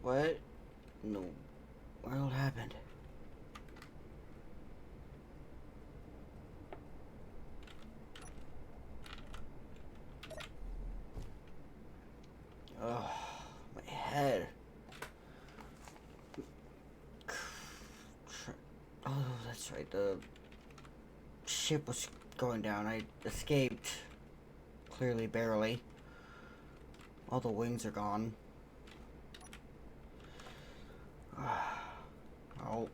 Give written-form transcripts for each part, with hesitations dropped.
What? No. What happened? Oh, my head. Oh, that's right. The ship was going down. I escaped. Clearly, barely. All the wings are gone. Oh.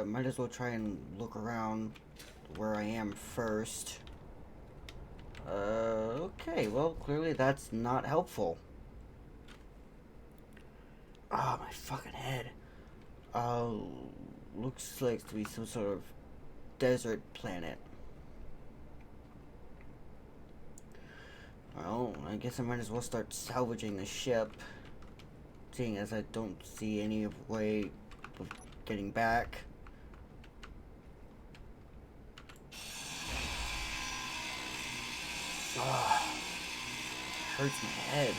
Might as well try and look around where I am first. Okay, well, clearly that's not helpful. Ah, my fucking head. Looks like to be some sort of desert planet. Well, I guess I might as well start salvaging the ship, seeing as I don't see any way of getting back. Ah, hurts my head.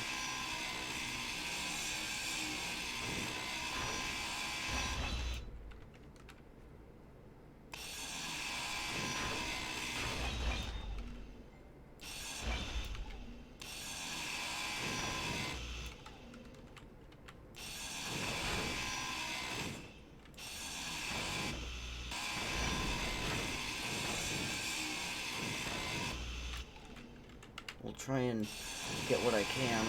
We'll try and get what I can.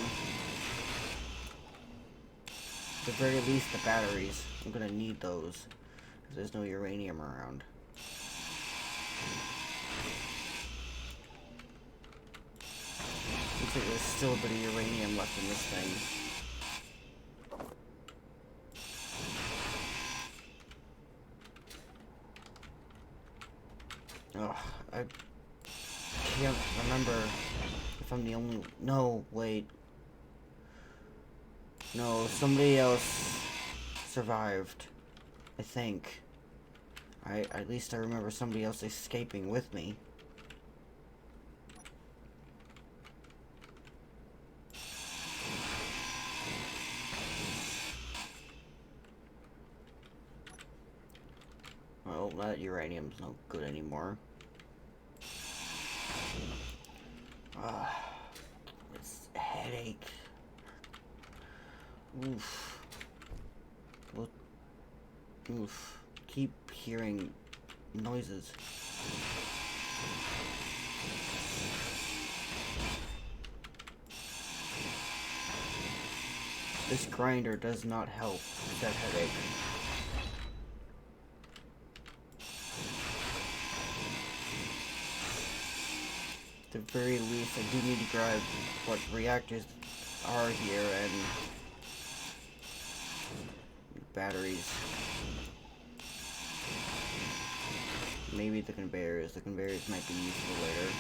At the very least, the batteries. I'm gonna need those, because there's no uranium around. Looks like there's still a bit of uranium left in this thing. Ugh, I can't remember if I'm the only... No, wait. No, somebody else survived, I think. At least I remember somebody else escaping with me. Well, that uranium's no good anymore. It's a headache. Oof. Oof. Keep hearing noises. This grinder does not help with that headache. At the very least, I do need to grab what reactors are here and batteries. Maybe the conveyors. The conveyors might be useful later.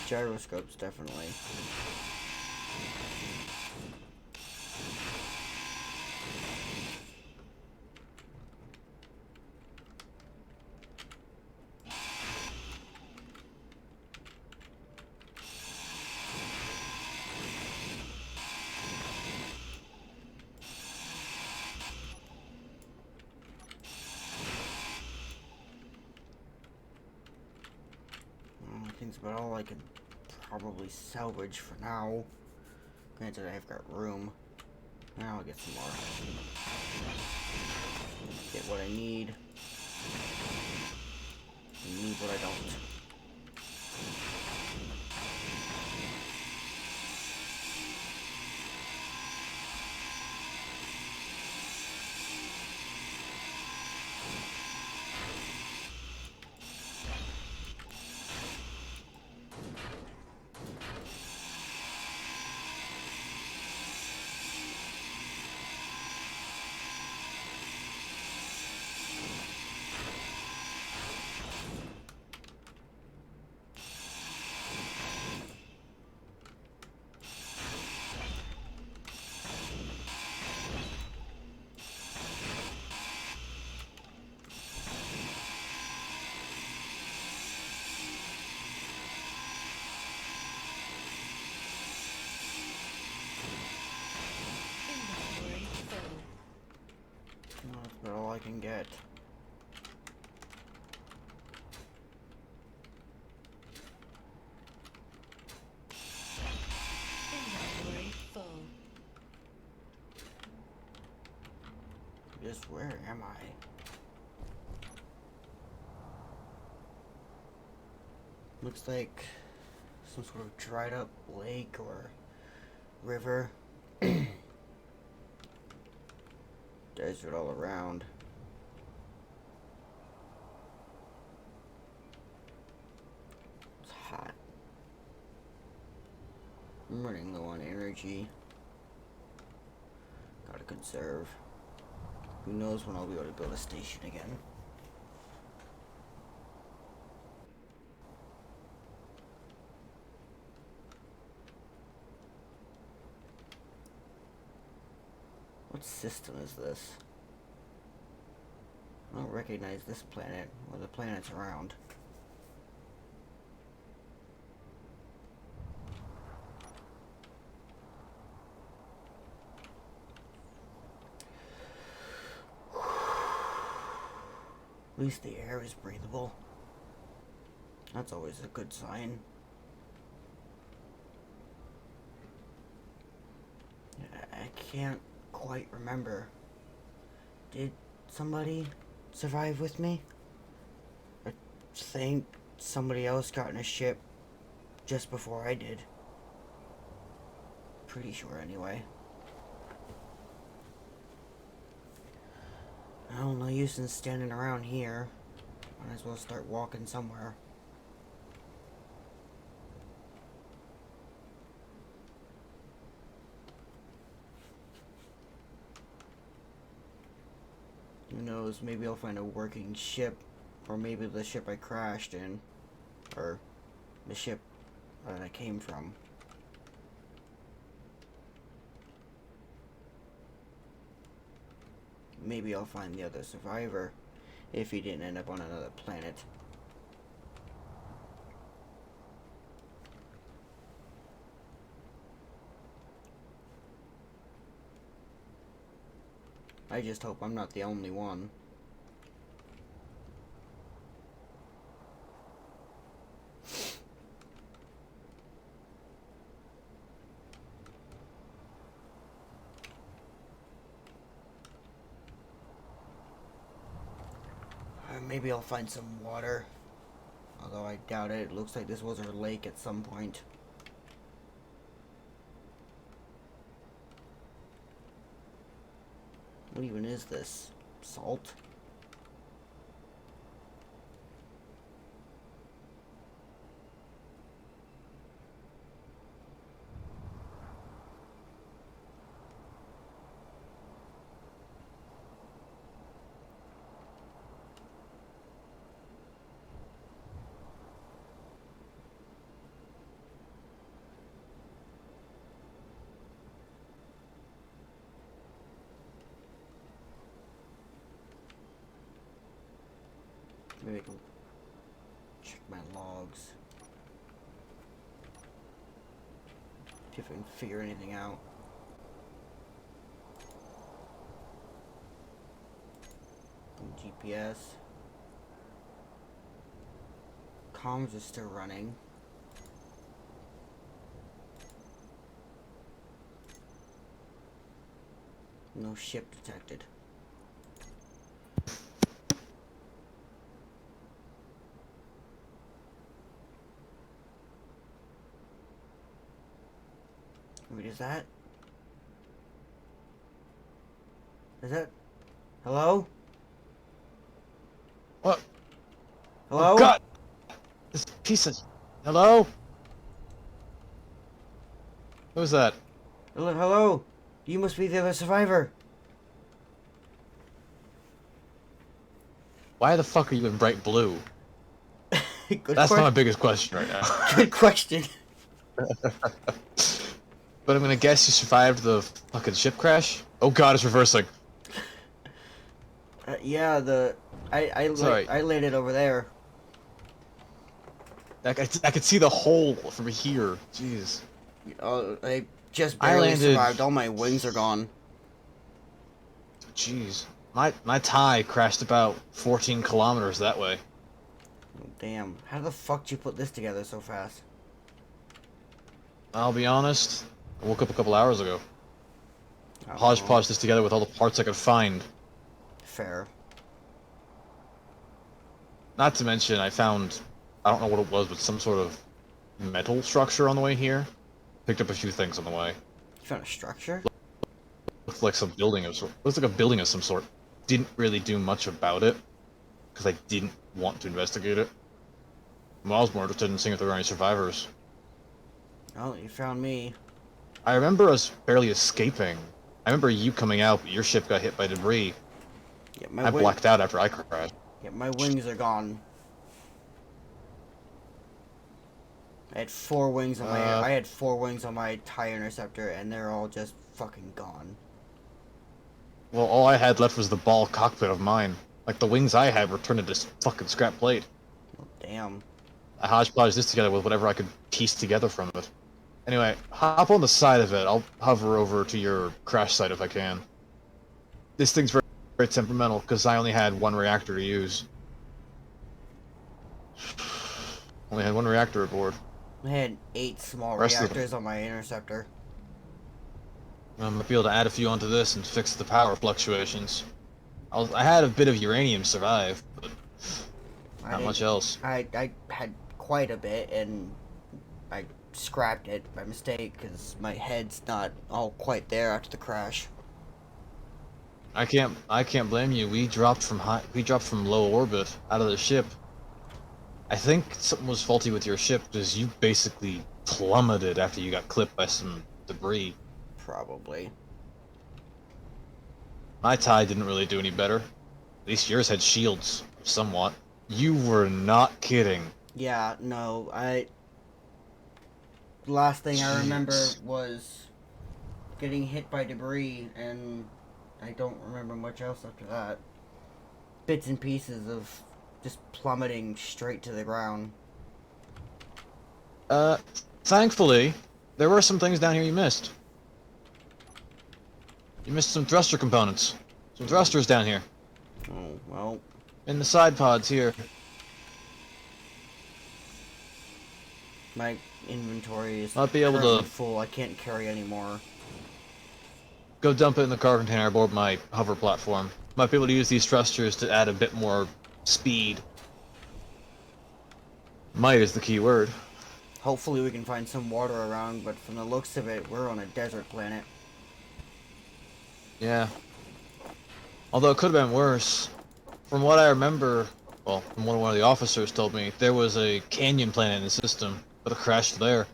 Gyroscopes, definitely. I think it's about all I can probably salvage for now. Granted, I've got room. Now I'll get some more. Get what I need. And leave what I don't. can get. Inventory full. Just where am I? Looks like some sort of dried up lake or river. Desert all around. It's hot. I'm running low on energy. Gotta conserve. Who knows when I'll be able to build a station again. What system is this? I don't recognize this planet or the planets around. At least the air is breathable. That's always a good sign. I can't quite remember. Did somebody survive with me? I think somebody else got in a ship just before I did. Pretty sure anyway. Well, no use in standing around here. Might as well start walking somewhere. Who knows, maybe I'll find a working ship, or maybe the ship I crashed in, or the ship that I came from. Maybe I'll find the other survivor, if he didn't end up on another planet. I just hope I'm not the only one. Maybe I'll find some water. Although I doubt it. It looks like this was our lake at some point. What even is this? Salt? Maybe I can check my logs. See if I can figure anything out. GPS. Comms is still running. No ship detected. Wait, is that? Hello? What? Hello? Oh God! This piece of... Hello? Who's that? Hello? You must be the other survivor. Why Why the fuck are you in bright blue? Good That's question. my biggest question right now. Good question. But I'm gonna guess you survived the fucking ship crash? Oh God, it's reversing. Yeah, Sorry. I landed over there. I could see the hole from here. Jeez. I just I barely landed- survived. All my wings are gone. Jeez. My tie crashed about 14 kilometers that way. Damn. How the fuck did you put this together so fast? I'll be honest, I woke up a couple hours ago. Oh, Hodgepodge this together with all the parts I could find. fair. Not to mention, I found, I don't know what it was, but some sort of metal structure on the way here. Picked up a few things on the way. You found a structure? Looked like some building of sort. Looks like a building of some sort. Didn't really do much about it because I didn't want to investigate it. I was more interested in seeing if there were any survivors. Oh, you found me. I remember us barely escaping. I remember you coming out, but your ship got hit by debris. Yeah, I blacked out after I crashed. Yeah, my wings are gone. I had 4 wings on my. I had 4 wings on my TIE interceptor, and they're all just fucking gone. Well, all I had left was the ball cockpit of mine. Like the wings I had were turned into fucking scrap plate. Oh, damn. I hodgepodged this together with whatever I could piece together from it. Anyway, hop on the side of it. I'll hover over to your crash site if I can. This thing's very, very temperamental because I only had 1 reactor to use. Only had 1 reactor aboard. I had 8 small Rest of reactors on my interceptor. I might be able to add a few onto this and fix the power fluctuations. I had a bit of uranium survive, but not much else. I had quite a bit, and I scrapped it by mistake because my head's not all quite there after the crash. I can't blame you. We dropped from low orbit out of the ship. I think something was faulty with your ship because you basically plummeted after you got clipped by some debris. Probably. My tie didn't really do any better. At least yours had shields, somewhat. You were not kidding. Yeah, no, last thing I remember Jeez. was getting hit by debris, and I don't remember much else after that. Bits and pieces of just plummeting straight to the ground. Thankfully, there were some things down here you missed. You missed some thruster components. Some thrusters down here. Oh, well. In the side pods here. My inventory is Might be able currently to full. I can't carry any more. go dump it in the car container aboard my hover platform. Might be able to use these thrusters to add a bit more speed. Might is the key word. Hopefully we can find some water around, but from the looks of it, we're on a desert planet. Yeah. Although it could have been worse. From what I remember, well, from what one of the officers told me, there was a canyon planet in the system, but it crashed there.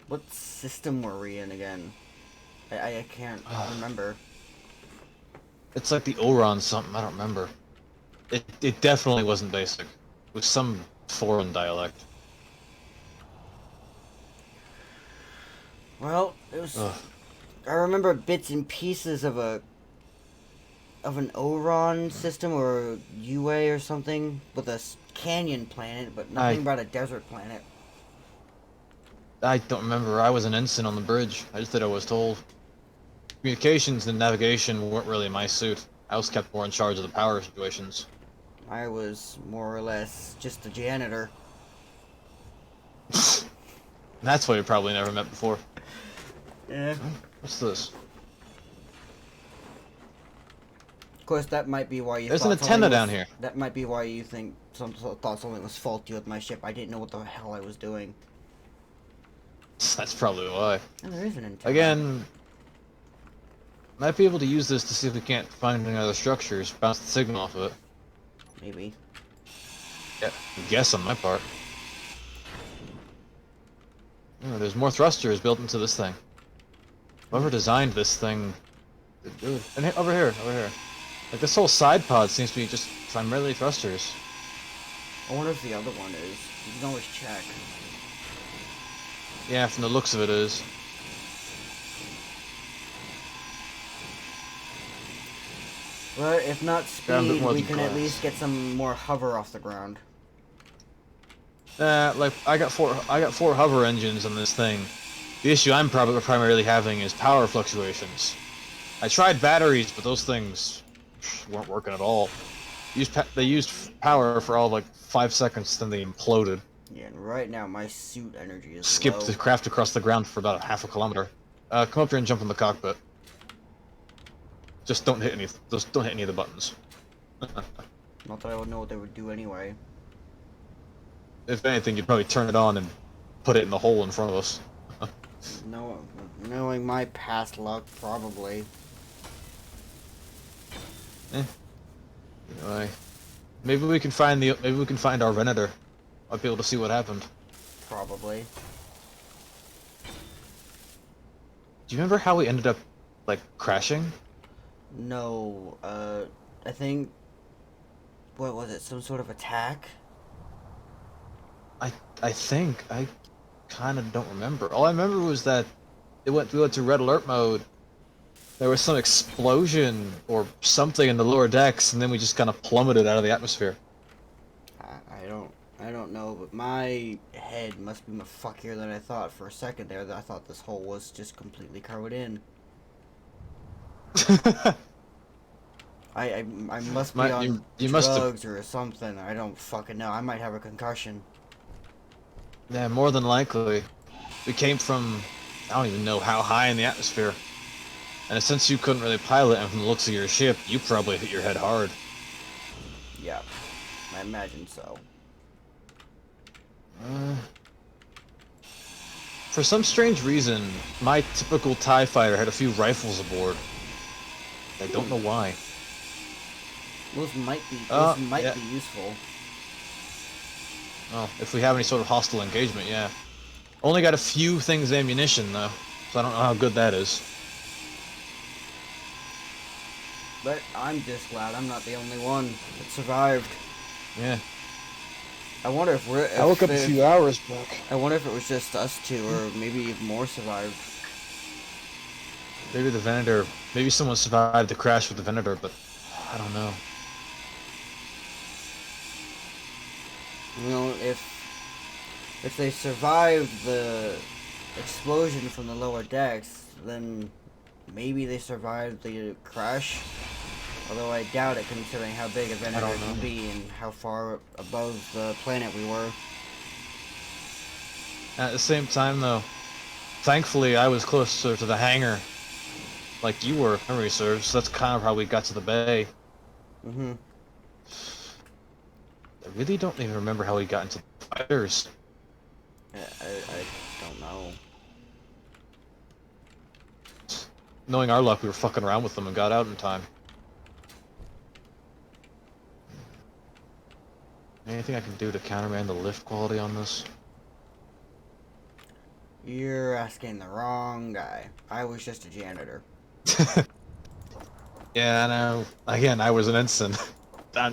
What system were we in again? I can't remember. It's like the Oron something, I don't remember. It definitely wasn't basic. It was some foreign dialect. Well, it was. Ugh. I remember bits and pieces of an Oron system or a UA or something with a canyon planet, but nothing about a desert planet. I don't remember. I was an ensign on the bridge. I just did what I was told. Communications and navigation weren't really my suit. I was kept more in charge of the power situations. I was more or less just a janitor. That's why we probably never met before. Yeah. What's this? Of course, that might be why you. There's an thought antenna something down was- here. That might be why you thought something was faulty with my ship. I didn't know what the hell I was doing. That's probably why. And there is an antenna. Again, might be able to use this to see if we can't find any other structures, bounce the signal off of it. Maybe. Yeah, guess on my part. Oh, there's more thrusters built into this thing. Whoever designed this thing, and over here. Like this whole side pod seems to be just primarily thrusters. I wonder if the other one is. You can always check. Yeah, from the looks of it is. Well, if not Yeah, a bit speed, more we than can at glass. least get some more hover off the ground. Like I got four hover engines on this thing. The issue I'm probably primarily having is power fluctuations. I tried batteries, but those things weren't working at all. They used power for all like 5 seconds, then they imploded. Yeah, and right now my suit energy is Skipped low. the craft across the ground for about half a kilometer. Come up here and jump in the cockpit. Just don't hit any of the buttons. Not that I would know what they would do anyway. If anything, you'd probably turn it on and put it in the hole in front of us. No, knowing my past luck, probably. Anyway, maybe we can find our Venator. Might be able to see what happened. Probably. Do you remember how we ended up, like, crashing? No, I think... What was it, some sort of attack? I think. I kind of don't remember. All I remember was that we went to red alert mode. There was some explosion or something in the lower decks, and then we just kind of plummeted out of the atmosphere. I don't know, but my head must be much fuckier than I thought for a second there. That I thought this hole was just completely covered in. I must be on you must have. drugs or something. I don't fucking know. I might have a concussion. Yeah, more than likely. We came from, I don't even know how high in the atmosphere. And since you couldn't really pilot, and from the looks of your ship, you probably hit your head hard. Yeah, I imagine so. For some strange reason, my typical TIE fighter had a few rifles aboard. I don't know why. Those might be useful. Well, if we have any sort of hostile engagement, yeah. Only got a few things ammunition, though, so I don't know how good that is. But I'm just glad I'm not the only one that survived. Yeah. I wonder if we're... I woke up a few hours back. I wonder if it was just us two, or maybe even more survived. Maybe the Venator... Maybe someone survived the crash with the Venator, but I don't know. You know, if they survived the explosion from the lower decks, then maybe they survived the crash. Although I doubt it, considering how big a Venator can be and how far above the planet we were. At the same time, though, thankfully I was closer to the hangar, like you were, if memory serves, so that's kind of how we got to the bay. Mm-hmm. I really don't even remember how we got into the fighters. I don't know. Knowing our luck, we were fucking around with them and got out in time. Anything I can do to countermand the lift quality on this? You're asking the wrong guy. I was just a janitor. Yeah, I know. Again, I was an ensign.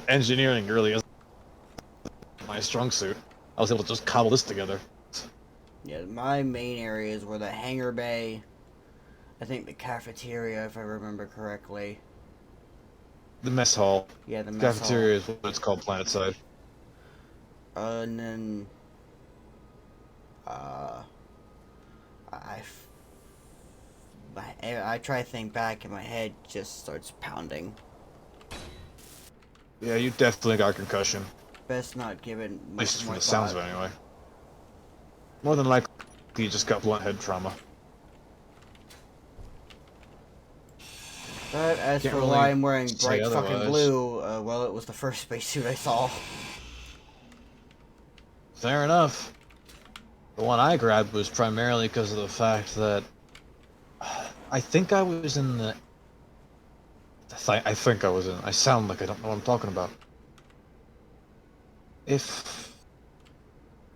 Engineering really isn't my strong suit. I was able to just cobble this together. Yeah, my main areas were the hangar bay, I think the cafeteria, if I remember correctly. The mess hall. Yeah, the mess Cafeteria is what it's called planetside. And then, I try to think back and my head just starts pounding. Yeah, you definitely got concussion. Best not give it At much least from more the sounds of thought. it, anyway. More than likely, you just got blunt head trauma. But as Can't for really why I'm wearing say bright fucking otherwise. blue, well, it was the first spacesuit I saw. Fair enough. The one I grabbed was primarily because of the fact that I think I was in the. I think I was in. I sound like I don't know what I'm talking about. If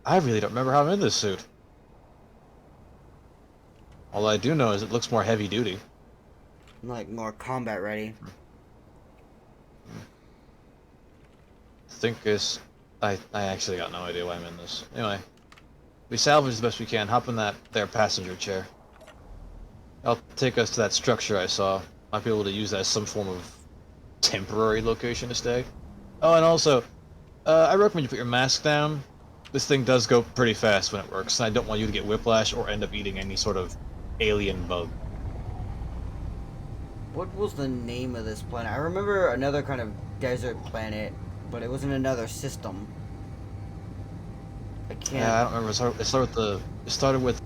I really don't remember how I'm in this suit. All I do know is it looks more heavy duty. Like, more combat ready. I actually got no idea why I'm in this. Anyway, we salvage the best we can. Hop in that there passenger chair. I'll take us to that structure I saw. Might be able to use that as some form of temporary location to stay. Oh, and also, I recommend you put your mask down. This thing does go pretty fast when it works, and I don't want you to get whiplash or end up eating any sort of alien bug. What was the name of this planet? I remember another kind of desert planet, but it was in another system. I can't. Yeah, I don't remember. It started with the. It started with.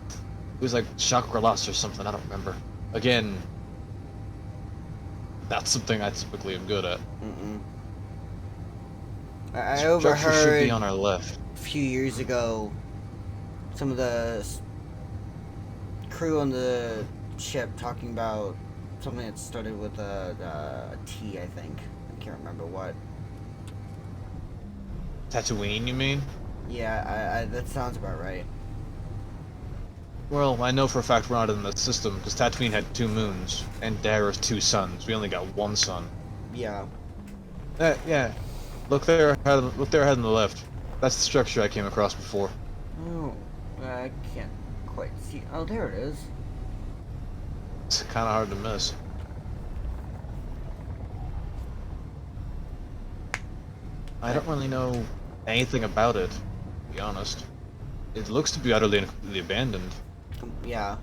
It was like chakra loss or something. I don't remember. Again, that's something I typically am good at. I Structure should overheard be on our left. a few years ago some of the crew on the ship talking about something that started with a T, I think. I can't remember what. Tatooine, you mean? Yeah, I that sounds about right. Well, I know for a fact we're not in the system because Tatooine had 2 moons and Dara's 2 suns. We only got 1 sun. Yeah. Yeah. Look there, look there ahead on the left. That's the structure I came across before. Oh, I can't quite see. Oh, there it is. It's kind of hard to miss. I don't really know anything about it, to be honest. It looks to be utterly and completely abandoned. Yeah.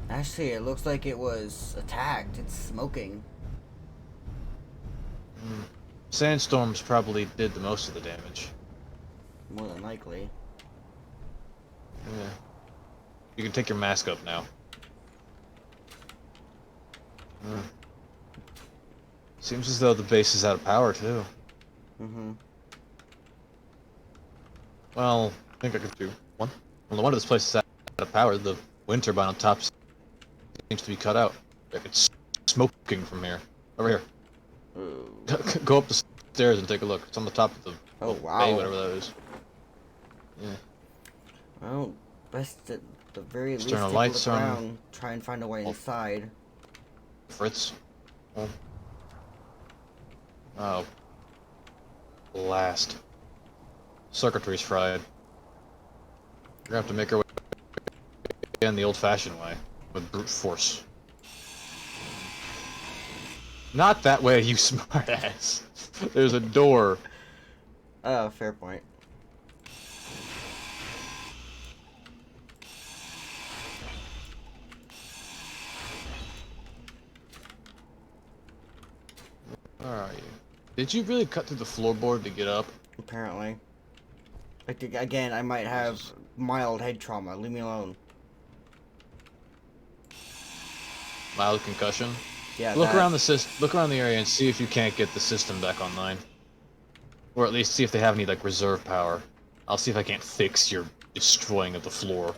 Actually, it looks like it was attacked. It's smoking. Sandstorms probably did the most of the damage. More than likely. Yeah. You can take your mask up now. Seems as though the base is out of power, too. Well, I think I could do one. Well, no wonder this place is out of power. The wind turbine on top seems to be cut out. It's smoking from here. Over here. Go up the stairs and take a look. It's on the top of the wow. bay, whatever that is. Yeah. Well, best at the very least External take lights a look on. around, try and find a way inside. Fritz. Oh. Blast. Circuitry's fried. We're gonna have to make our way in the old-fashioned way, with brute force. Not that way, you smartass. There's a door. Oh, fair point. Where are you? Did you really cut through the floorboard to get up? Apparently. Like, again, I might have mild head trauma. Leave me alone. Mild concussion? Yeah. Look around the area and see if you can't get the system back online. Or at least see if they have any, like, reserve power. I'll see if I can't fix your destroying of the floor.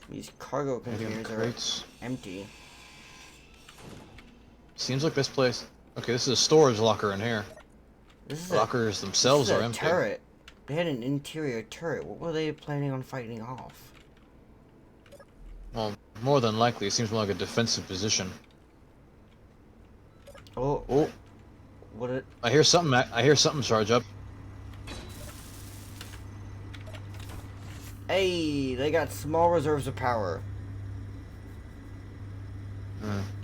These cargo containers are empty. Seems like this place... Okay, this is a storage locker in here. Lockers themselves are empty. Turret. They had an interior turret. What were they planning on fighting off? Well, more than likely, it seems more like a defensive position. Oh. Oh. What it? I hear something charge up. Hey, they got small reserves of power.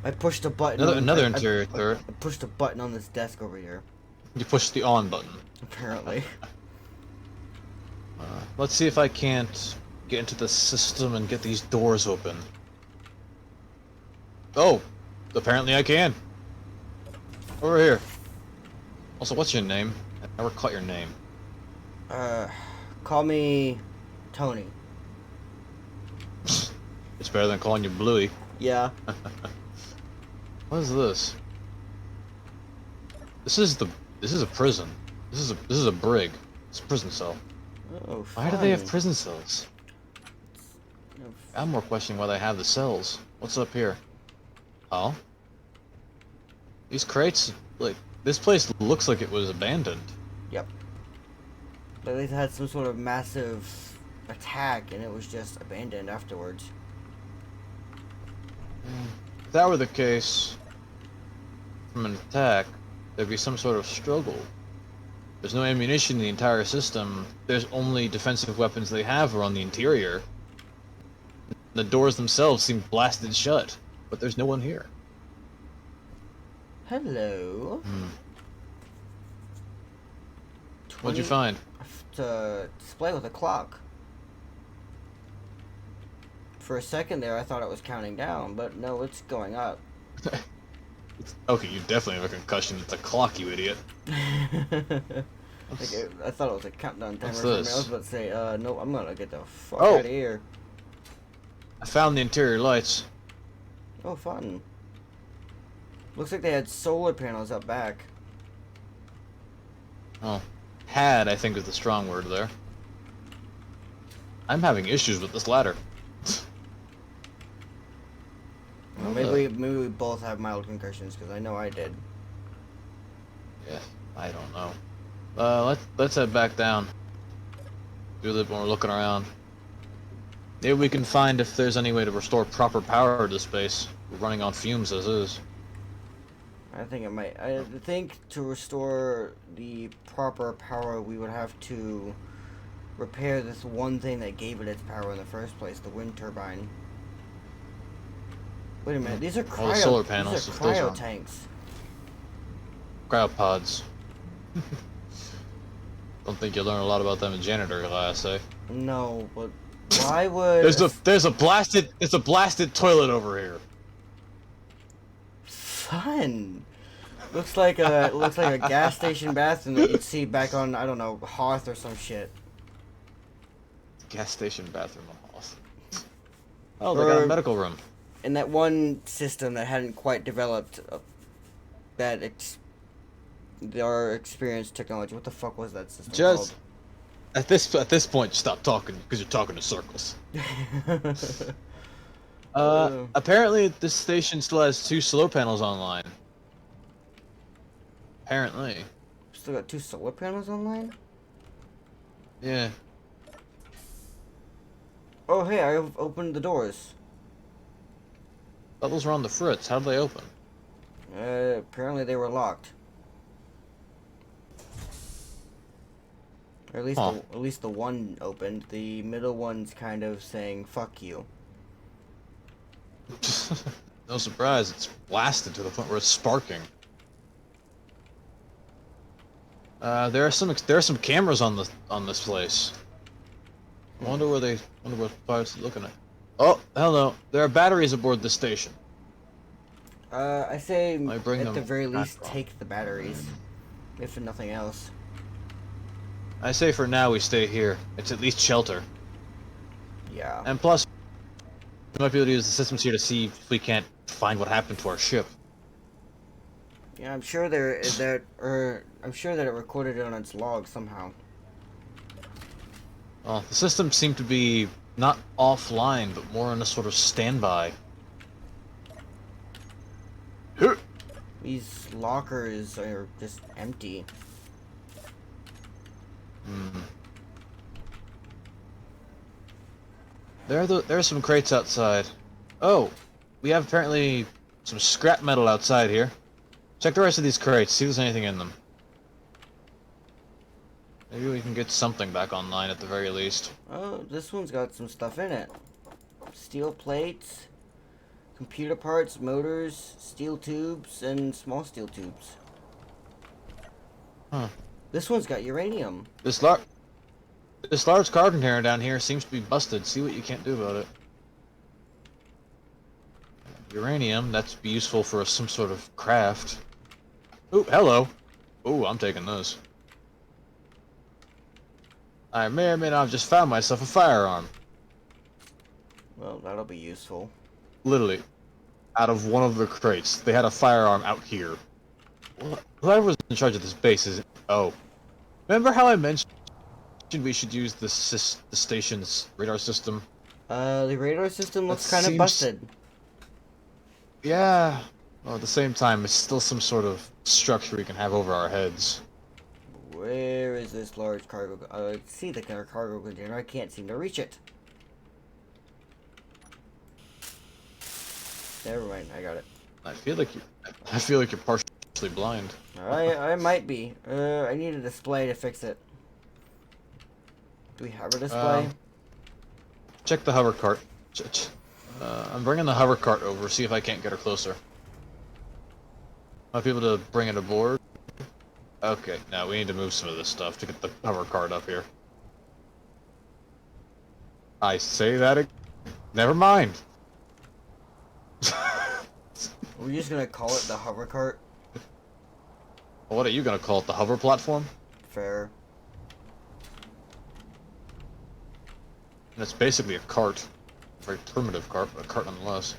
I pushed a button. Another interior turret. I pushed a button on this desk over here. You pushed the on button. Apparently. Let's see if I can't get into the system and get these doors open. Oh, apparently I can. Over here. Also, what's your name? I never caught your name. Call me Tony. It's better than calling you Bluey. Yeah. What is this? This is a prison. This is a brig. It's a prison cell. Oh, why do they have prison cells? I'm more questioning why they have the cells. What's up here? Oh? These crates, like, this place looks like it was abandoned. Yep. But they had some sort of massive attack and it was just abandoned afterwards. If that were the case, from an attack, there'd be some sort of struggle. There's no ammunition in the entire system. There's only defensive weapons they have are on the interior. The doors themselves seem blasted shut, but there's no one here. Hello. What'd you find? To display with a clock. For a second there, I thought it was counting down, but no, it's going up. Okay, you definitely have a concussion. It's a clock, you idiot. I thought it was a countdown timer. What's For me. I this? was about to say, no, I'm gonna get the fuck Oh! out of here. I found the interior lights. Oh, fun. Looks like they had solar panels up back. Oh. Had, I think, is the strong word there. I'm having issues with this ladder. Well, maybe we both have mild concussions, because I know I did. Yeah, I don't know. Let's head back down. Do a little more looking around. Maybe we can find if there's any way to restore proper power to the space. We're running on fumes as is. I think it might. I think to restore the proper power, we would have to repair this one thing that gave it its power in the first place, the wind turbine. Wait a minute, these are All the solar panels, these are if those cryo are- tanks. Cryopods. Don't think you learn a lot about them in janitor class, eh? No, but why would There's a blasted toilet over here. fun? Looks like a gas station bathroom that you'd see back on, I don't know, Hoth or some shit. Gas station bathroom on Hoth. Oh, they got a medical room. In that one system that hadn't quite developed our experienced technology. What the fuck was that system Just at this point, stop talking because you're talking in circles. called? Apparently this station still has 2 solar panels online. Apparently. Still got 2 solar panels online? Yeah. Oh, hey, I've opened the doors. Thought those were on the fritz. How'd they open? Apparently they were locked. Or at least the one opened. The middle one's kind of saying "fuck you." No surprise, it's blasted to the point where it's sparking. There are some cameras on this place. I wonder what pirates are looking at. Oh, hello. There are batteries aboard this station. I say I bring at them the very back least on. take the batteries, if for nothing else. I say for now we stay here. It's at least shelter. Yeah. And plus, we might be able to use the systems here to see if we can't find what happened to our ship. Yeah, I'm sure I'm sure that it recorded it on its log somehow. Well, the systems seem to be not offline, but more in a sort of standby. These lockers are just empty. Hmm. There are some crates outside. Oh, we have apparently some scrap metal outside here. Check the rest of these crates, see if there's anything in them. Maybe we can get something back online at the very least. Oh, this one's got some stuff in it. Steel plates, computer parts, motors, steel tubes, and small steel tubes. Huh. This one's got uranium. This large card container down here seems to be busted. See what you can't do about it. Uranium, that's be useful for some sort of craft. Ooh, hello. Ooh, I'm taking this. I may or may not have just found myself a firearm. Well, that'll be useful. Literally, out of one of the crates, they had a firearm out here. Whoever was in charge of this base is... Oh. Remember how I mentioned we should use the station's radar system? The radar system looks kind of seems- busted. Yeah. Well, at the same time, it's still some sort of structure we can have over our heads. Where is this large cargo? I see the cargo container. I can't seem to reach it. Never mind. I got it. I feel like you're partially blind. I might be. I need a display to fix it. Do we have a display? Check the hover cart. I'm bringing the hover cart over, see if I can't get her closer. Might be able to bring it aboard. Okay, now we need to move some of this stuff to get the hover card up here. I say that again. Never mind. We're just gonna call it the hover cart. What are you gonna call it? The hover platform? Fair. And it's basically a cart. A very primitive cart, but a cart nonetheless.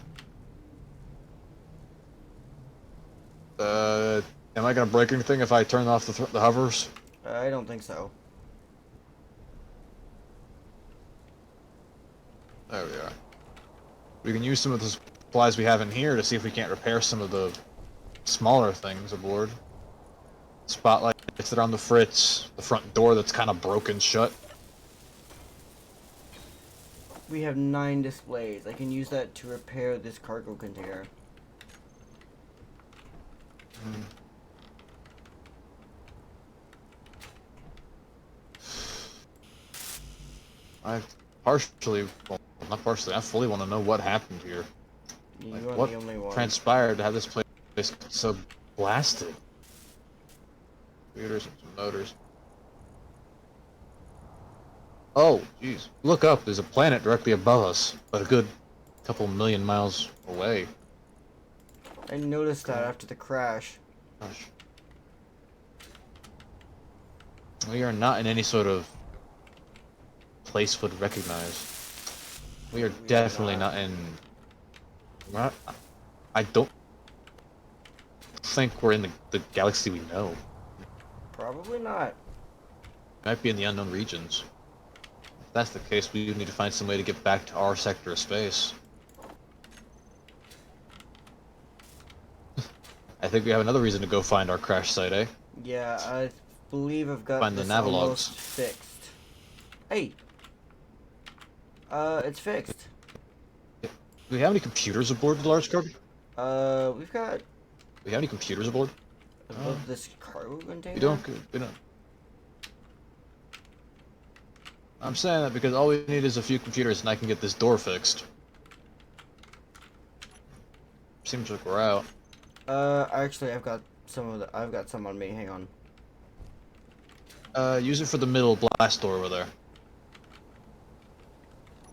Am I gonna break anything if I turn off the hovers? I don't think so. There we are. We can use some of the supplies we have in here to see if we can't repair some of the smaller things aboard. Spotlights that are on the fritz, the front door that's kind of broken shut. We have 9 displays. I can use that to repair this cargo container. I partially, well, not partially, I fully want to know what happened here. You Like, are what the only one. transpired to have this place so blasted? Computers and some motors. Oh, jeez. Look up, there's a planet directly above us, but a good couple million miles away. I noticed that after the crash. Gosh. We are not in any sort of place would recognize. We are definitely not in. I don't think we're in the galaxy we know. Probably not. Might be in the unknown regions. If that's the case, we need to find some way to get back to our sector of space. I think we have another reason to go find our crash site, eh? Yeah, I believe I've got Find the this navalogs. almost fixed. Hey! It's fixed. Do we have any computers aboard the large cargo? We've got Do we have any computers aboard? this cargo container. We don't. We don't. I'm saying that because all we need is a few computers and I can get this door fixed. Seems like we're out. Actually, I've got some on me. Hang on. Use it for the middle blast door over there.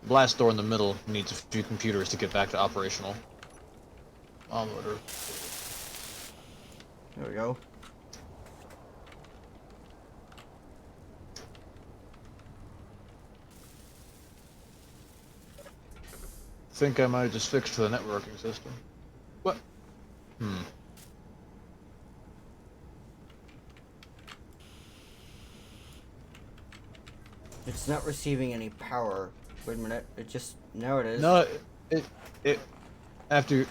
Blast door in the middle needs a few computers to get back to operational. Onloader. There we go. Think I might have just fixed the networking system. What? It's not receiving any power. Wait a minute. Now it is. No, it after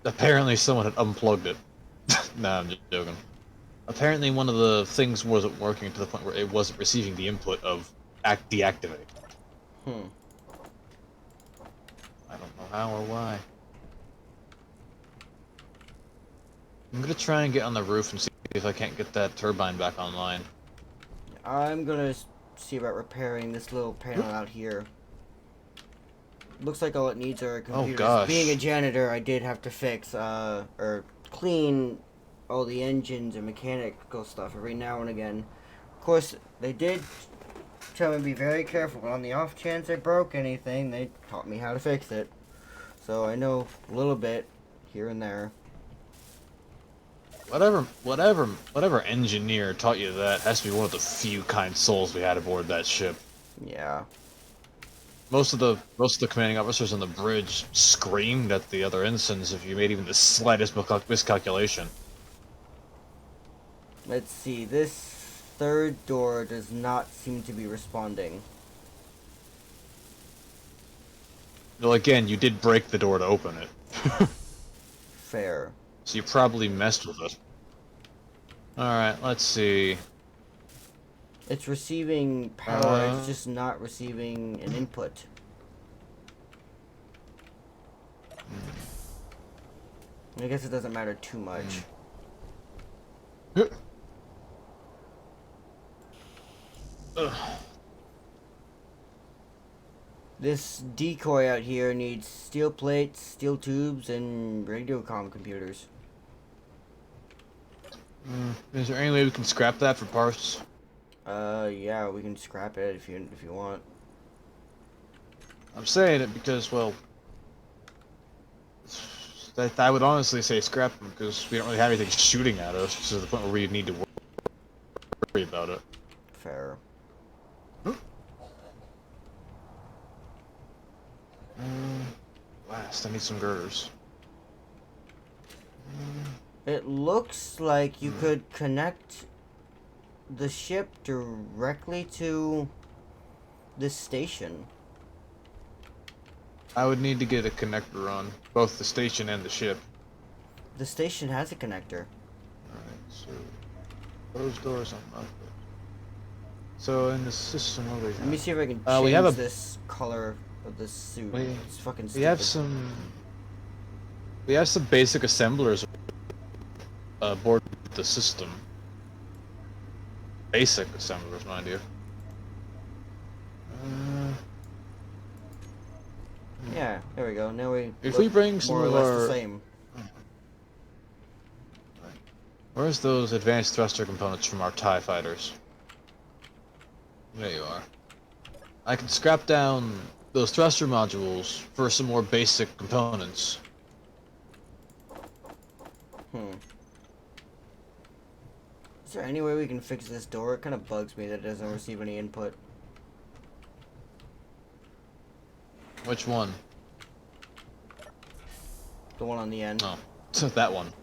apparently someone had unplugged it. Nah, I'm just joking. Apparently one of the things wasn't working to the point where it wasn't receiving the input of deactivate. Hmm. I don't know how or why. I'm gonna try and get on the roof and see if I can't get that turbine back online. I'm gonna see about repairing this little panel out here. Looks like all it needs are computers. gosh. Being a janitor, I did have to fix, or clean all the engines and mechanical stuff every now and again. Of course, they did tell me to be very careful, but on the off chance I broke anything, they taught me how to fix it. So I know a little bit here and there. Whatever engineer taught you that has to be one of the few kind souls we had aboard that ship. Yeah. Most of the commanding officers on the bridge screamed at the other ensigns if you made even the slightest miscalculation. Let's see, this third door does not seem to be responding. Well, again, you did break the door to open it, Fair. so you probably messed with it. Alright, let's see. It's receiving power, it's just not receiving an input. I guess it doesn't matter too much. This decoy out here needs steel plates, steel tubes, and radiocom computers. Is there any way we can scrap that for parts? Yeah, we can scrap it if you want. I'm saying it because, well, I would honestly say scrap them because we don't really have anything shooting at us to the point where we need to worry about it. Fair. Last, I need some girders. It looks like you could connect the ship directly to this station. I would need to get a connector on both the station and the ship. The station has a connector. Alright, so those doors unlocked. So in the system, what do we have? Let me see if I can we have change a- this color of this suit. It's fucking stupid. We have some basic assemblers aboard the system. Basic assemblers, mind you. Yeah, there we go. Now we If look we bring some more or of less our- the same. Where's those advanced thruster components from our TIE fighters? There you are. I can scrap down those thruster modules for some more basic components. Is there any way we can fix this door? It kind of bugs me that it doesn't receive any input. Which one? The one on the end. Oh, that one.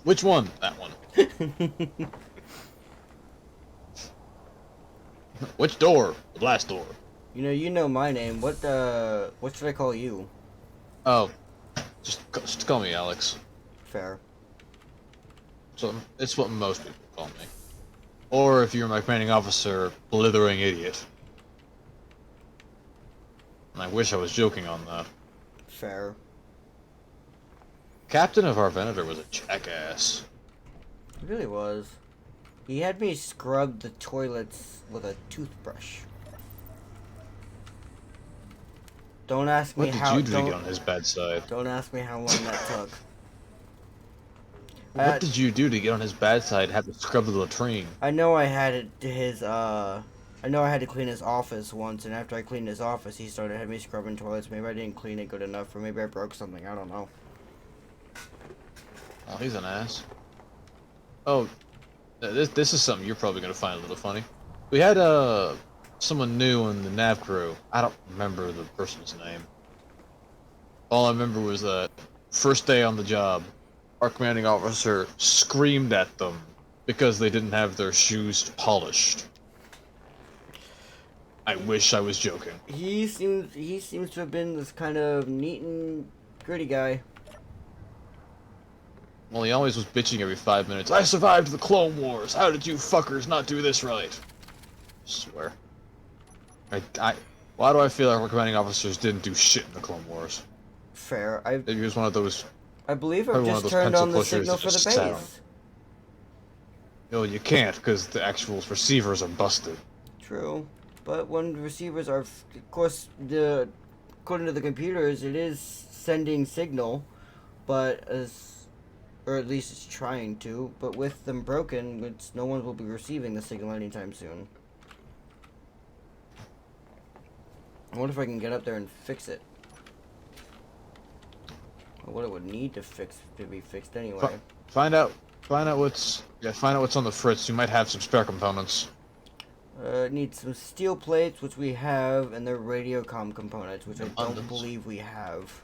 Which one? That one. Which door? The last door. You know my name. What should I call you? Oh, just call me Alex. Fair. So it's what most people call me. Or if you're my commanding officer, blithering idiot. And I wish I was joking on that. Fair. Captain of our Venator was a jackass. It really was. He had me scrub the toilets with a toothbrush. Don't ask me What did how. you do to get on his bad side? Don't ask me how long that took. What did you do to get on his bad side? Have to scrub the latrine. I know I had I know I had to clean his office once, and after I cleaned his office, he started having me scrubbing toilets. Maybe I didn't clean it good enough, or maybe I broke something. I don't know. Oh, he's an ass. Oh, this is something you're probably gonna find a little funny. We had someone new in the nav crew. I don't remember the person's name. All I remember was that first day on the job, our commanding officer screamed at them because they didn't have their shoes polished. I wish I was joking. He seems to have been this kind of neat and gritty guy. Well, he always was bitching every 5 minutes. I survived the Clone Wars. How did you fuckers not do this right? I swear. Why do I feel like our commanding officers didn't do shit in the Clone Wars? Fair. He was one of those. I believe I've Probably one of just those turned pencil on the pushers signal that for the just base. sat on. No, you can't because the actual receivers are busted. True, but when the receivers are, of course, according to the computers, it is sending signal, but or at least it's trying to. But with them broken, no one will be receiving the signal anytime soon. I wonder if I can get up there and fix it. Or what it would need to be fixed anyway. Find out what's on the fritz. You might have some spare components. It needs some steel plates, which we have, and the radio comm components, which I don't Abundance. believe we have.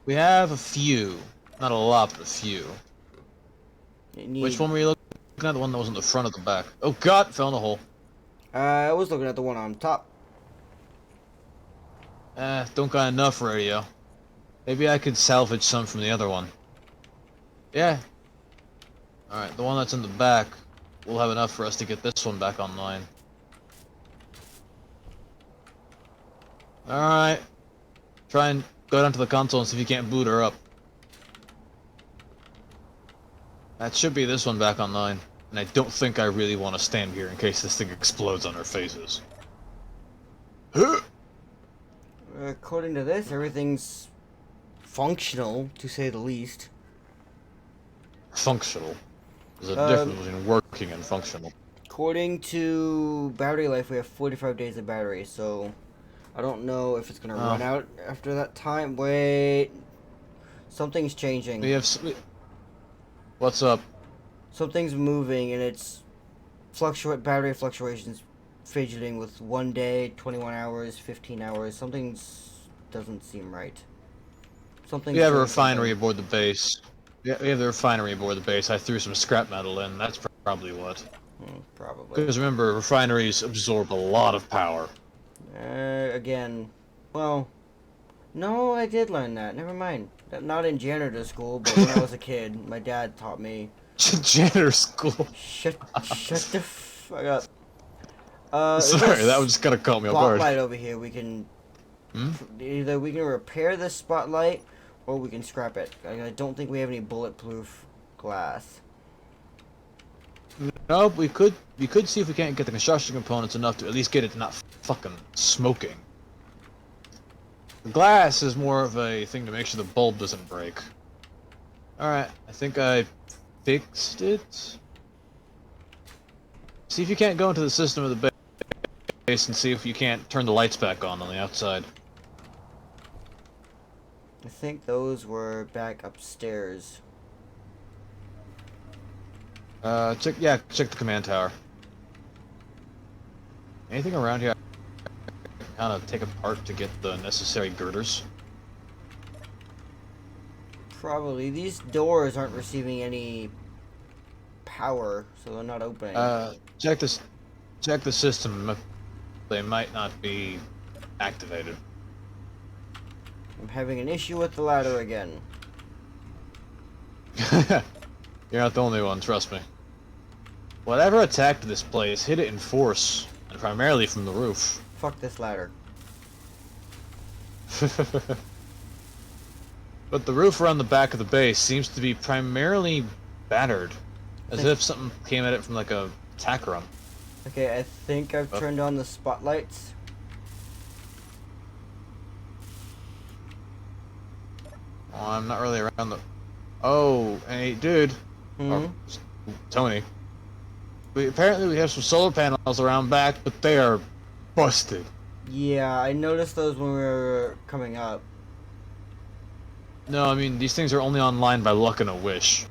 We have a few, not a lot, but a few. Which one were you looking at? The one that was in the front of the back. Oh God, fell in a hole. I was looking at the one on top. Don't got enough radio. Maybe I could salvage some from the other one. Yeah. Alright, the one that's in the back, we'll have enough for us to get this one back online. Alright. Try and go down to the console and see if you can't boot her up. That should be this one back online. And I don't think I really want to stand here in case this thing explodes on our faces. According to this, everything's functional, to say the least. Functional. There's a difference between working and functional. According to battery life, we have 45 days of battery, so I don't know if it's gonna run Oh, out after that time. Wait, something's changing. we have. What's up? Something's moving, and it's battery fluctuations, fidgeting with 1 day, 21 hours, 15 hours. Doesn't seem right. Something's We have a doing refinery something. aboard the base. Yeah, we have the refinery aboard the base. I threw some scrap metal in. That's probably what. Probably. Because remember, refineries absorb a lot of power. Again, well, no, I did learn that. Never mind. Not in janitor school, but when I was a kid, my dad taught me. Janitor school. Shut the fuck up. Sorry, that this was just kind of caught me off guard. spotlight over here, we can Hmm? either we can repair this spotlight or we can scrap it. I don't think we have any bulletproof glass. No, we could see if we can't get the construction components enough to at least get it not fucking smoking. The glass is more of a thing to make sure the bulb doesn't break. Alright, I think I fixed it. See if you can't go into the system of the base and see if you can't turn the lights back on the outside. I think those were back upstairs. Check the command tower. Anything around here I can kind of take apart to get the necessary girders? Probably. These doors aren't receiving any power, so they're not opening. Check the system. They might not be activated. I'm having an issue with the ladder again. You're not the only one, trust me. Whatever attacked this place hit it in force, and primarily from the roof. Fuck this ladder. But the roof around the back of the base seems to be primarily battered, as if something came at it from like a attack run. Okay, I think I've turned on the spotlights. Oh, I'm not really around the... Oh, hey, dude. Or, Tony. Apparently we have some solar panels around back, but they are busted. Yeah, I noticed those when we were coming up. No, I mean, these things are only online by luck and a wish.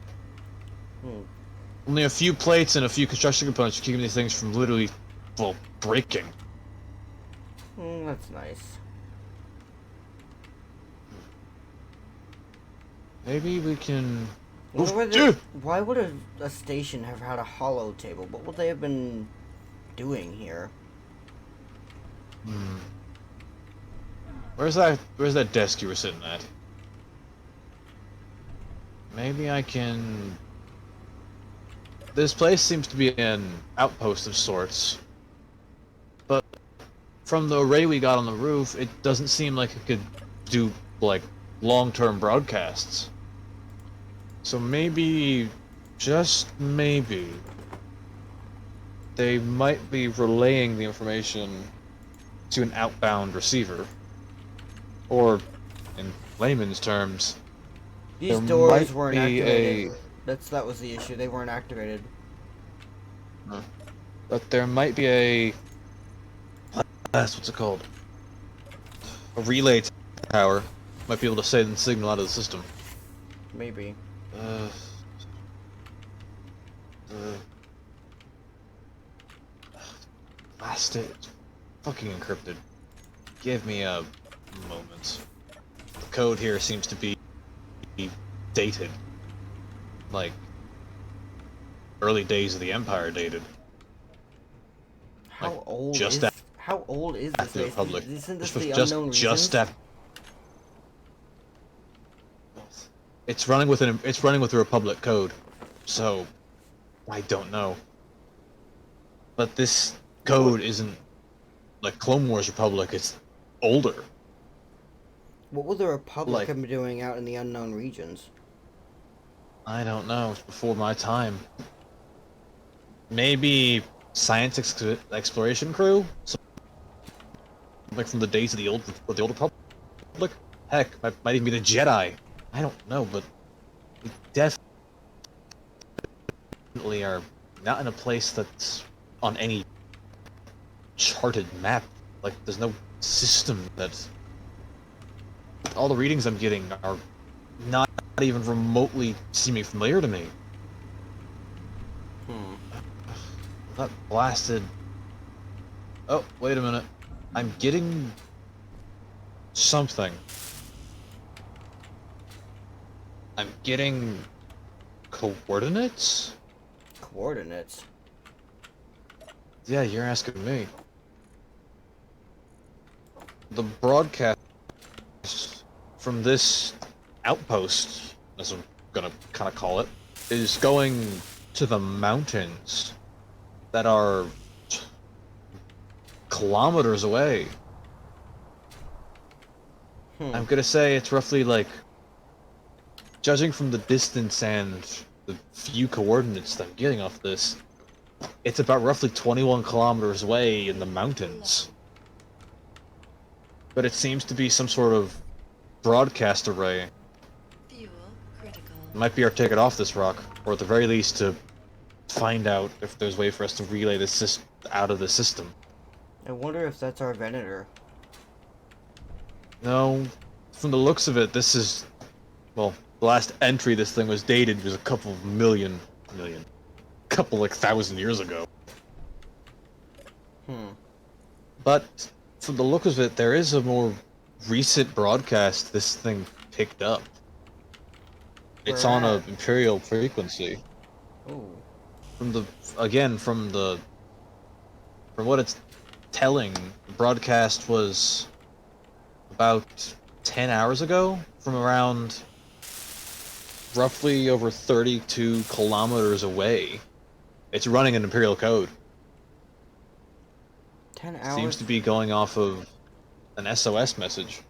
Only a few plates and a few construction components are keeping these things from literally, well, breaking. That's nice. Maybe we can... Why would a station have had a hollow table? What would they have been doing here? Where's that desk you were sitting at? Maybe I can... This place seems to be an outpost of sorts. But from the array we got on the roof, it doesn't seem like it could do, like, long-term broadcasts. So maybe, just maybe, they might be relaying the information to an outbound receiver. Or, in layman's terms, These doors weren't activated. That was the issue. They weren't activated. But there might be a... what's it called? A relay tower. Might be able to send the signal out of the system. Maybe. Last it. Fucking encrypted. Give me a moment. The code here seems to be dated. Like, early days of the Empire dated. How Like, old just is how old is this after the base? Republic. Isn't this This the was unknown just regions? after. It's running with the Republic code, so I don't know. But this code isn't like Clone Wars Republic. It's older. What would the Republic Like- have been doing out in the unknown regions? I don't know. It's before my time. Maybe science exploration crew, like from the days of the old Republic. Heck, might even be the Jedi. I don't know, but we definitely unfortunately are not in a place that's on any charted map. Like, there's no system that... All the readings I'm getting are not even remotely seeming familiar to me. That blasted... Oh, wait a minute. I'm getting... something. I'm getting... coordinates? Coordinates? Yeah, you're asking me. The broadcast from this outpost, as I'm gonna kind of call it, is going to the mountains that are kilometers away. I'm gonna say it's roughly like, judging from the distance and the few coordinates that I'm getting off this, it's about roughly 21 kilometers away in the mountains. But it seems to be some sort of broadcast array. Fuel critical. It might be our ticket off this rock, or at the very least to find out if there's a way for us to relay this out of the system. I wonder if that's our Venator. No, from the looks of it, this is... Well, the last entry this thing was dated was a couple like 1,000 years ago. But from the look of it, there is a more recent broadcast this thing picked up. It's on a Imperial frequency. Ooh. From what it's telling, the broadcast was about 10 hours ago from around roughly over 32 kilometers away. It's running an Imperial code. 10 hours? Seems to be going off of an SOS message.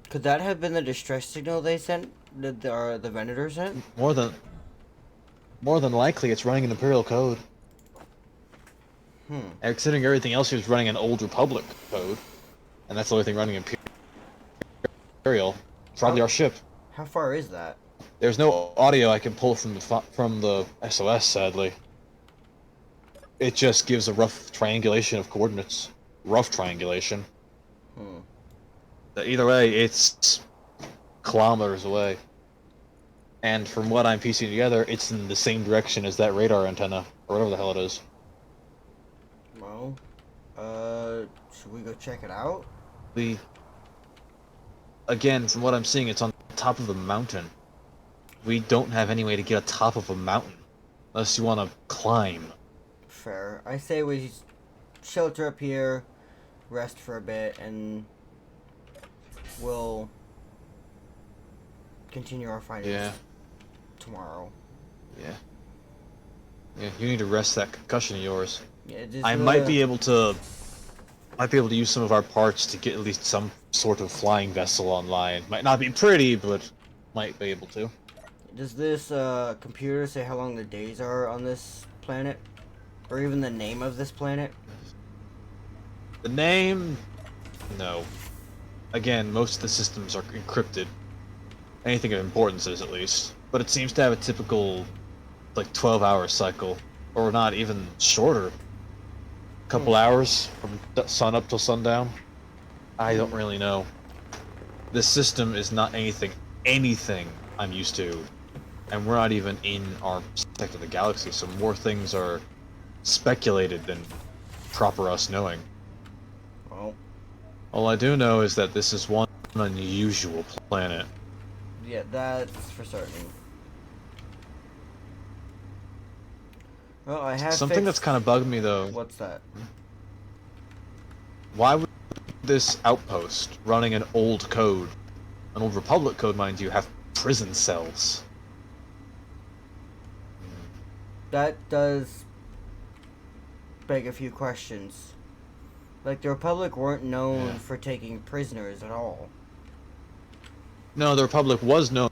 Could that have been the distress signal they sent? The Venator sent? More than likely, it's running an Imperial code. Considering everything else is running an Old Republic code, and that's the only thing running Imperial. Probably our ship. How far is that? There's no audio I can pull from the SOS, sadly. It just gives a rough triangulation of coordinates. Rough triangulation. Either way, it's kilometers away. And from what I'm piecing together, it's in the same direction as that radar antenna, or whatever the hell it is. Well, should we go check it out? Again, from what I'm seeing, it's on top of the mountain. We don't have any way to get on top of a mountain, unless you want to climb. Fair. I say we shelter up here, rest for a bit, and we'll continue our findings tomorrow. Yeah, you need to rest that concussion of yours. Yeah, just, I might be able to use some of our parts to get at least some sort of flying vessel online. Might not be pretty, but might be able to. Does this computer say how long the days are on this planet? Or even the name of this planet? The name? No. Again, most of the systems are encrypted. Anything of importance is, at least. But it seems to have a typical, like, 12-hour cycle. Or not, even shorter. Couple hours from sun up till sundown. I don't really know. This system is not anything I'm used to. And we're not even in our sector of the galaxy, so more things are speculated than proper us knowing. Well, all I do know is that this is one unusual planet. Yeah, that's for certain. Well, I have something that's kind of bugged me though. What's that? Why would this outpost running an old code, an old Republic code, mind you, have prison cells? That does beg a few questions. Like, the Republic weren't known for taking prisoners at all. No, the Republic was known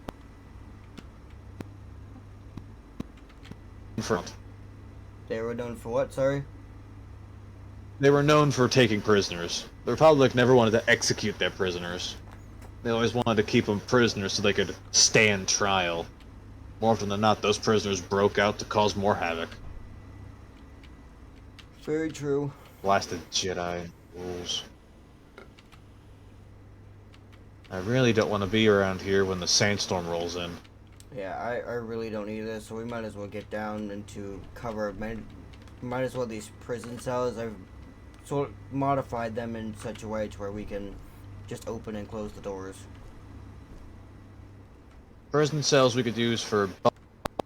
for... They were known for what, sorry? They were known for taking prisoners. The Republic never wanted to execute their prisoners. They always wanted to keep them prisoners so they could stand trial. More often than not, those prisoners broke out to cause more havoc. Very true. Blasted Jedi rules. I really don't want to be around here when the sandstorm rolls in. Yeah, I really don't need this, so we might as well get down into cover. Might as well these prison cells. I've sort of modified them in such a way to where we can just open and close the doors. Prison cells we could use for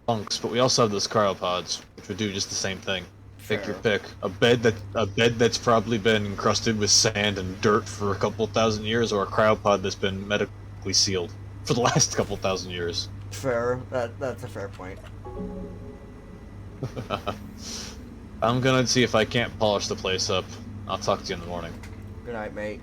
bunks, but we also have those cryopods, which would do just the same thing. Take your Fair. pick. A bed that's probably been encrusted with sand and dirt for a couple thousand years, or a cryopod that's been medically sealed for the last couple thousand years. Fair. That's a fair point. I'm gonna see if I can't polish the place up. I'll talk to you in the morning. Good night, mate.